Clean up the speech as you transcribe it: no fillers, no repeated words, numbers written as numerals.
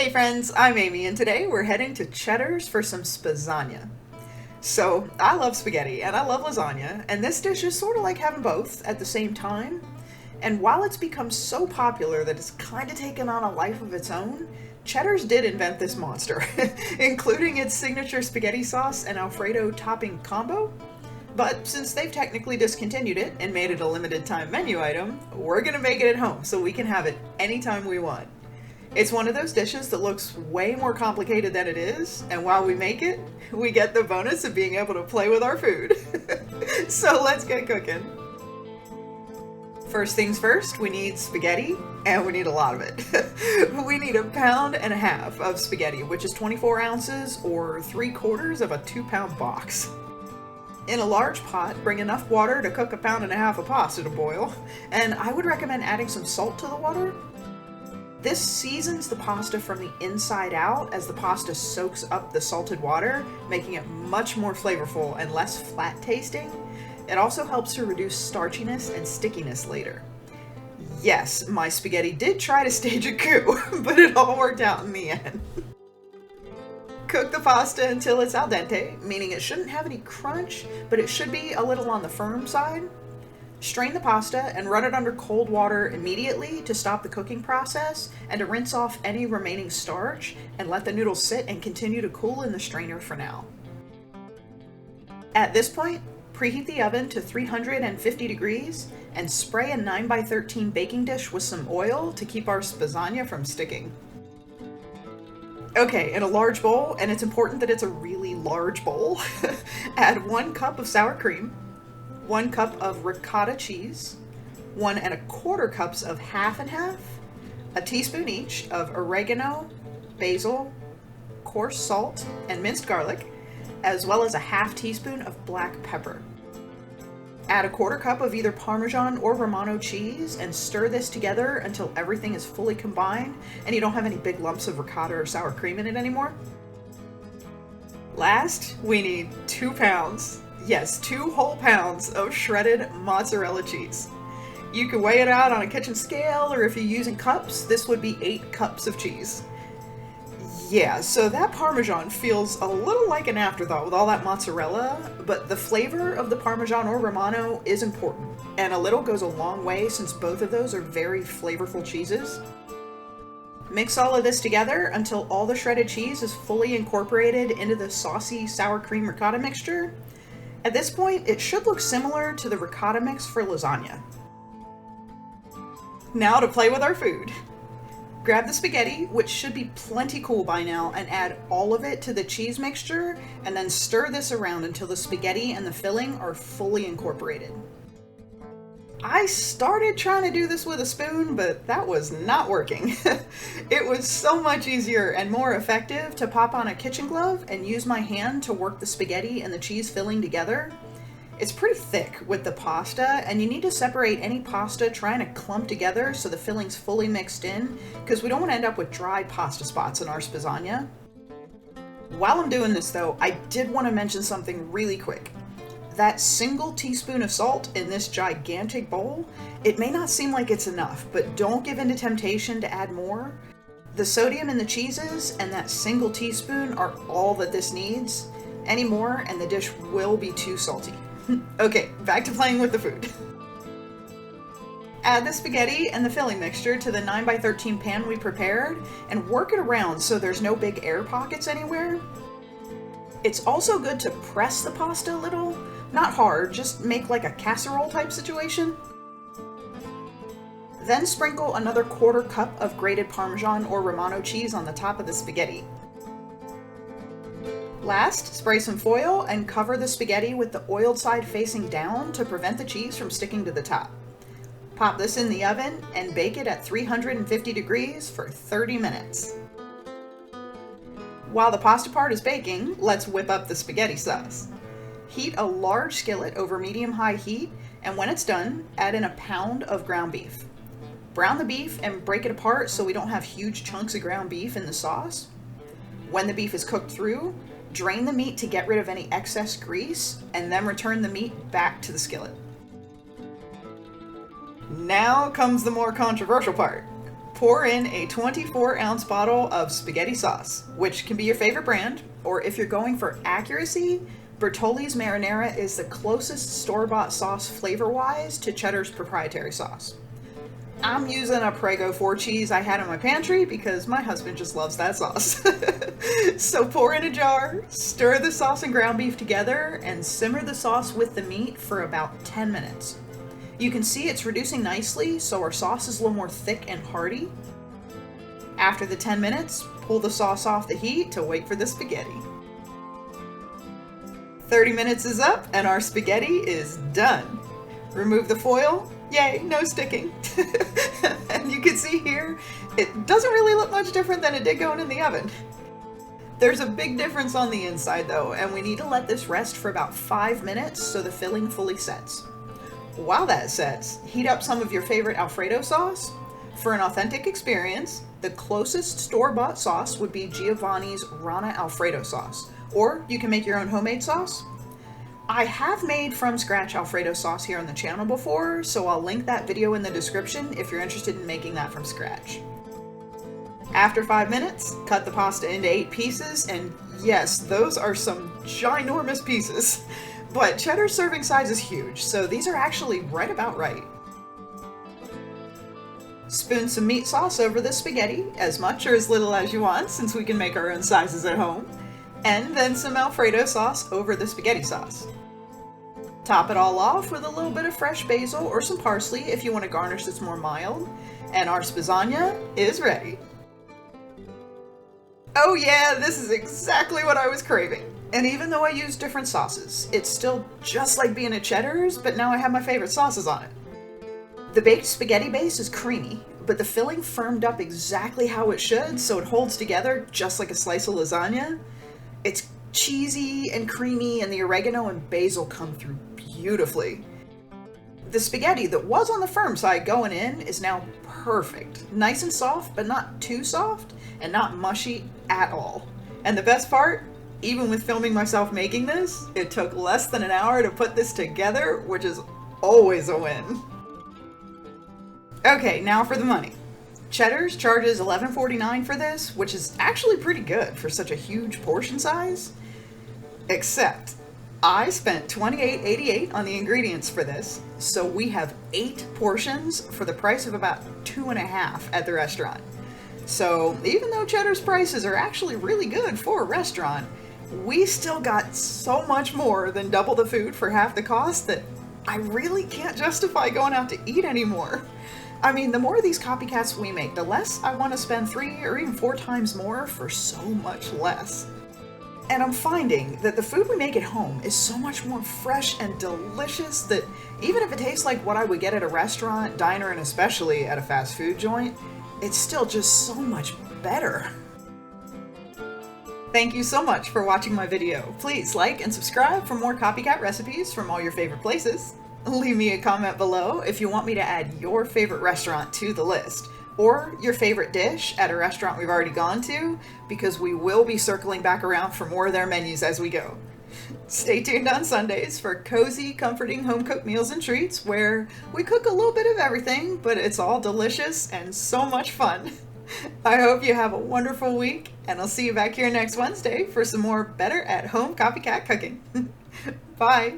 Hey friends, I'm Amy, and today we're heading to Cheddar's for some Spasagna. So, I love spaghetti and I love lasagna, and this dish is sort of like having both at the same time. And while it's become so popular that it's kind of taken on a life of its own, Cheddar's did invent this monster, including its signature spaghetti sauce and Alfredo topping combo. But since they've technically discontinued it and made it a limited time menu item, we're gonna make it at home so we can have it anytime we want. It's one of those dishes that looks way more complicated than it is, and while we make it, we get the bonus of being able to play with our food. So let's get cooking. First things first, we need spaghetti, and we need a lot of it. We need 1.5 pounds of spaghetti, which is 24 ounces or 3/4 of a 2-pound box. In a large pot, bring enough water to cook 1.5 pounds of pasta to boil, and I would recommend adding some salt to the water. This seasons the pasta from the inside out as the pasta soaks up the salted water, making it much more flavorful and less flat tasting. It also helps to reduce starchiness and stickiness later. Yes, my spaghetti did try to stage a coup, but it all worked out in the end. Cook the pasta until it's al dente, meaning it shouldn't have any crunch, but it should be a little on the firm side. Strain the pasta and run it under cold water immediately to stop the cooking process and to rinse off any remaining starch, and let the noodles sit and continue to cool in the strainer for now. At this point, preheat the oven to 350 degrees and spray a 9x13 baking dish with some oil to keep our spasagna from sticking. Okay, in a large bowl, and it's important that it's a really large bowl, add 1 cup of sour cream, 1 cup of ricotta cheese, 1¼ cups of half and half, a teaspoon each of oregano, basil, coarse salt, and minced garlic, as well as a ½ teaspoon of black pepper. Add 1/4 cup of either Parmesan or Romano cheese and stir this together until everything is fully combined and you don't have any big lumps of ricotta or sour cream in it anymore. Last, we need 2 pounds. Yes, 2 whole pounds of shredded mozzarella cheese. You can weigh it out on a kitchen scale, or if you're using cups, this would be 8 cups of cheese. Yeah, so that Parmesan feels a little like an afterthought with all that mozzarella, but the flavor of the Parmesan or Romano is important, and a little goes a long way since both of those are very flavorful cheeses. Mix all of this together until all the shredded cheese is fully incorporated into the saucy sour cream ricotta mixture. At this point, it should look similar to the ricotta mix for lasagna. Now to play with our food. Grab the spaghetti, which should be plenty cool by now, and add all of it to the cheese mixture, and then stir this around until the spaghetti and the filling are fully incorporated. I started trying to do this with a spoon, but that was not working. It was so much easier and more effective to pop on a kitchen glove and use my hand to work the spaghetti and the cheese filling together. It's pretty thick with the pasta, and you need to separate any pasta trying to clump together so the filling's fully mixed in, because we don't want to end up with dry pasta spots in our spasagna. While I'm doing this though, I did want to mention something really quick. That single teaspoon of salt in this gigantic bowl, it may not seem like it's enough, but don't give in to temptation to add more. The sodium in the cheeses and that single teaspoon are all that this needs. Any more and the dish will be too salty. Okay, back to playing with the food. Add the spaghetti and the filling mixture to the 9x13 pan we prepared and work it around so there's no big air pockets anywhere. It's also good to press the pasta a little. Not hard, just make like a casserole type situation. Then sprinkle another 1/4 cup of grated Parmesan or Romano cheese on the top of the spaghetti. Last, spray some foil and cover the spaghetti with the oiled side facing down to prevent the cheese from sticking to the top. Pop this in the oven and bake it at 350 degrees for 30 minutes. While the pasta part is baking, let's whip up the spaghetti sauce. Heat a large skillet over medium-high heat, and when it's done, add in 1 pound of ground beef. Brown the beef and break it apart so we don't have huge chunks of ground beef in the sauce. When the beef is cooked through, drain the meat to get rid of any excess grease, and then return the meat back to the skillet. Now comes the more controversial part. Pour in a 24-ounce bottle of spaghetti sauce, which can be your favorite brand, or if you're going for accuracy, Bertolli's Marinara is the closest store-bought sauce flavor-wise to Cheddar's proprietary sauce. I'm using a Prego 4 cheese I had in my pantry because my husband just loves that sauce. So pour in a jar, stir the sauce and ground beef together, and simmer the sauce with the meat for about 10 minutes. You can see it's reducing nicely, so our sauce is a little more thick and hearty. After the 10 minutes, pull the sauce off the heat to wait for the spaghetti. 30 minutes is up and our spaghetti is done. Remove the foil. Yay, no sticking. And you can see here, it doesn't really look much different than it did going in the oven. There's a big difference on the inside though, and we need to let this rest for about 5 minutes so the filling fully sets. While that sets, heat up some of your favorite Alfredo sauce. For an authentic experience, the closest store-bought sauce would be Giovanni's Rana Alfredo sauce, or you can make your own homemade sauce. I have made from scratch Alfredo sauce here on the channel before, so I'll link that video in the description if you're interested in making that from scratch. After 5 minutes, cut the pasta into 8 pieces, and yes, those are some ginormous pieces. But Cheddar's serving size is huge, so these are actually right about right. Spoon some meat sauce over the spaghetti, as much or as little as you want, since we can make our own sizes at home. And then some Alfredo sauce over the spaghetti sauce. Top it all off with a little bit of fresh basil or some parsley if you want to garnish this more mild. And our Spasagna is ready. Oh yeah, this is exactly what I was craving. And even though I use different sauces, it's still just like being at Cheddar's, but now I have my favorite sauces on it. The baked spaghetti base is creamy, but the filling firmed up exactly how it should, so it holds together just like a slice of lasagna. It's cheesy and creamy, and the oregano and basil come through beautifully. The spaghetti that was on the firm side going in is now perfect. Nice and soft, but not too soft, and not mushy at all. And the best part? Even with filming myself making this, it took less than an hour to put this together, which is always a win. Okay, now for the money. Cheddar's charges $11.49 for this, which is actually pretty good for such a huge portion size. Except, I spent $28.88 on the ingredients for this, so we have 8 portions for the price of about 2.5 at the restaurant. So even though Cheddar's prices are actually really good for a restaurant, we still got so much more than double the food for half the cost that I really can't justify going out to eat anymore. I mean, the more of these copycats we make, the less I want to spend 3 or even 4 times more for so much less. And I'm finding that the food we make at home is so much more fresh and delicious that even if it tastes like what I would get at a restaurant, diner, and especially at a fast food joint, it's still just so much better. Thank you so much for watching my video. Please like and subscribe for more copycat recipes from all your favorite places. Leave me a comment below if you want me to add your favorite restaurant to the list, or your favorite dish at a restaurant we've already gone to, because we will be circling back around for more of their menus as we go. Stay tuned on Sundays for cozy, comforting home-cooked meals and treats where we cook a little bit of everything, but it's all delicious and so much fun. I hope you have a wonderful week, and I'll see you back here next Wednesday for some more better at-home copycat cooking. Bye!